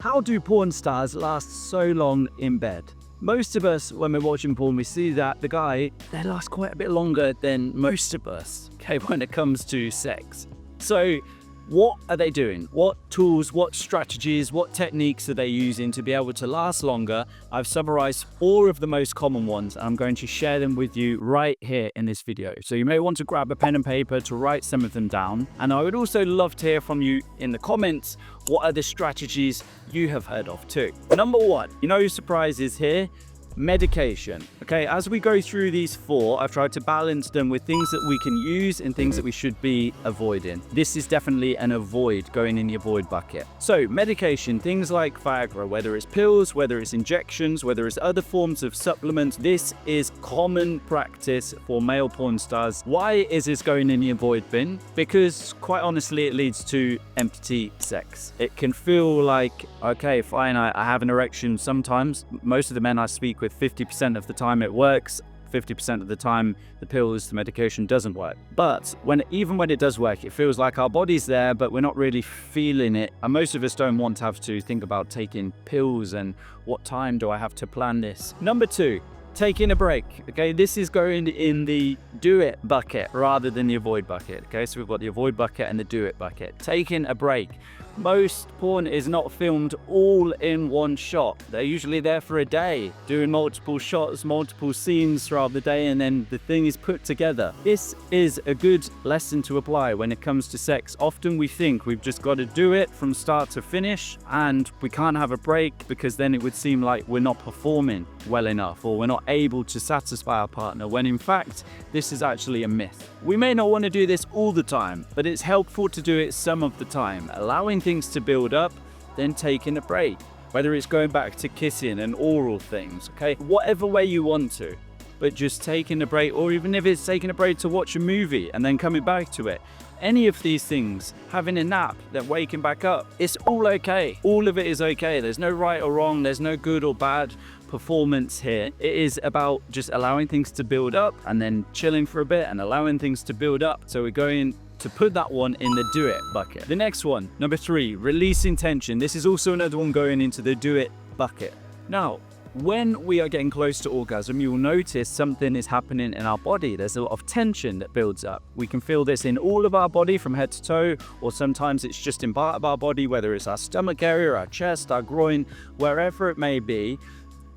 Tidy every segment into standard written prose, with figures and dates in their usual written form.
How do porn stars last so long in bed? Most of us, when we're watching porn, we see that the guy, they last quite a bit longer than most of us, okay, when it comes to sex. So what are they doing? What tools, what strategies, what techniques are they using to be able to last longer? I've summarized 4 of the most common ones, and I'm going to share them with you right here in this video. So you may want to grab a pen and paper to write some of them down. And I would also love to hear from you in the comments, what are the strategies you have heard of too? Number 1, no surprises here. Medication. Okay, as we go through these 4, I've tried to balance them with things that we can use and things that we should be avoiding. This is definitely an avoid, going in the avoid bucket. So medication, things like Viagra, whether it's pills, whether it's injections, whether it's other forms of supplements, this is common practice for male porn stars. Why is this going in the avoid bin? Because quite honestly, it leads to empty sex. It can feel like, okay, fine, I have an erection sometimes. Most of the men I speak with, 50% of the time it works, 50% of the time the pills, the medication doesn't work. But even when it does work, it feels like our body's there, but we're not really feeling it. And most of us don't want to have to think about taking pills and what time do I have to plan this. Number 2, taking a break. Okay, this is going in the do it bucket rather than the avoid bucket. Okay, so we've got the avoid bucket and the do it bucket. Taking a break. Most porn is not filmed all in one shot. They're usually there for a day, doing multiple shots, multiple scenes throughout the day, and then the thing is put together. This is a good lesson to apply when it comes to sex. Often we think we've just got to do it from start to finish, and we can't have a break because then it would seem like we're not performing well enough or we're not able to satisfy our partner, when in fact, this is actually a myth. We may not want to do this all the time, but it's helpful to do it some of the time, allowing things to build up, then taking a break. Whether it's going back to kissing and oral things, okay? Whatever way you want to, but just taking a break, or even if it's taking a break to watch a movie and then coming back to it. Any of these things, having a nap, then waking back up, it's all okay. All of it is okay. There's no right or wrong. There's no good or bad performance here. It is about just allowing things to build up and then chilling for a bit and allowing things to build up. So we're going to put that one in the do it bucket. The next one, number 3, releasing tension. This is also another one going into the do it bucket. Now, when we are getting close to orgasm, you will notice something is happening in our body. There's a lot of tension that builds up. We can feel this in all of our body from head to toe, or sometimes it's just in part of our body, whether it's our stomach area, our chest, our groin, wherever it may be.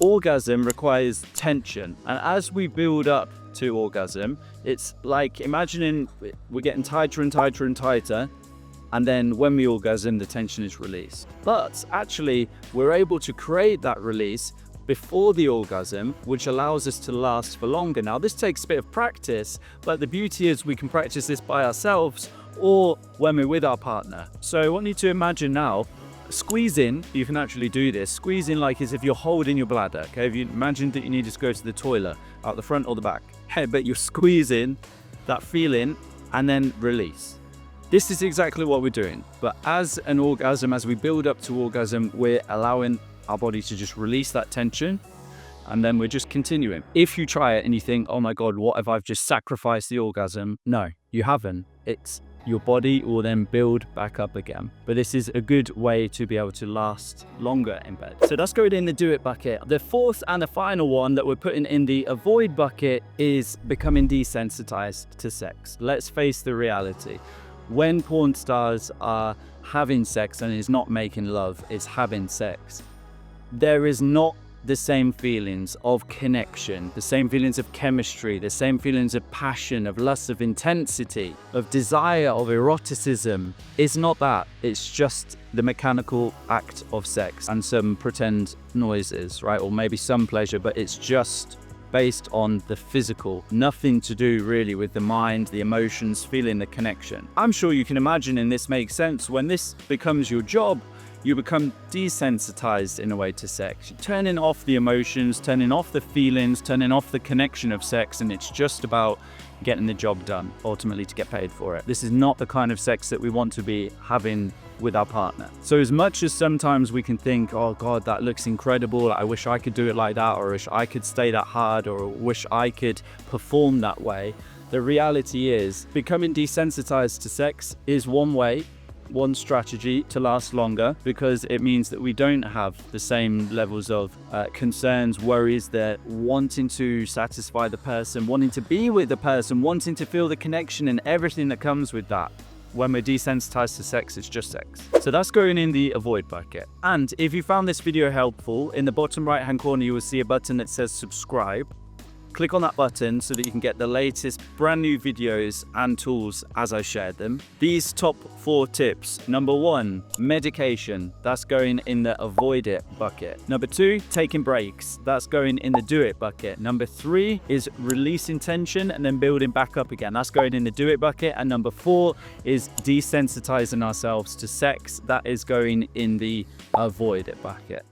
Orgasm requires tension, and as we build up to orgasm, it's like imagining we're getting tighter and tighter and tighter, and then when we orgasm, the tension is released. But actually, we're able to create that release before the orgasm, which allows us to last for longer. Now, this takes a bit of practice, but the beauty is we can practice this by ourselves or when we're with our partner. So I want you to imagine now, squeezing, you can actually do this. Squeezing like as if you're holding your bladder, okay? If you imagine that you needed to go to the toilet, out the front or the back, but you're squeezing, that feeling, and then release. This is exactly what we're doing. But as an orgasm, as we build up to orgasm, we're allowing our body to just release that tension, and then we're just continuing. If you try it and you think, oh my God, what if I've just sacrificed the orgasm? No, you haven't. It's your body will then build back up again. But this is a good way to be able to last longer in bed. So that's going in the do it bucket. The 4th and the final one that we're putting in the avoid bucket is becoming desensitized to sex. Let's face the reality. When porn stars are having sex, and it's not making love, it's having sex, there is not the same feelings of connection, the same feelings of chemistry, the same feelings of passion, of lust, of intensity, of desire, of eroticism. It's not that. It's just the mechanical act of sex and some pretend noises, right? Or maybe some pleasure, but it's just based on the physical. Nothing to do really with the mind, the emotions, feeling the connection. I'm sure you can imagine, and this makes sense, when this becomes your job, you become desensitized in a way to sex. You're turning off the emotions, turning off the feelings, turning off the connection of sex, and it's just about getting the job done, ultimately to get paid for it. This is not the kind of sex that we want to be having with our partner. So as much as sometimes we can think, oh God, that looks incredible, I wish I could do it like that, or wish I could stay that hard, or wish I could perform that way, the reality is becoming desensitized to sex is one way. one strategy to last longer, because it means that we don't have the same levels of concerns, worries, that wanting to satisfy the person, wanting to be with the person, wanting to feel the connection and everything that comes with that. When we're desensitized to sex, it's just sex. So that's going in the avoid bucket. And if you found this video helpful, in the bottom right hand corner you will see a button that says subscribe. Click on that button so that you can get the latest brand new videos and tools as I shared them. These top 4 tips. Number 1, medication. That's going in the avoid it bucket. Number 2, taking breaks. That's going in the do it bucket. Number 3 is releasing tension and then building back up again. That's going in the do it bucket. And number 4 is desensitizing ourselves to sex. That is going in the avoid it bucket.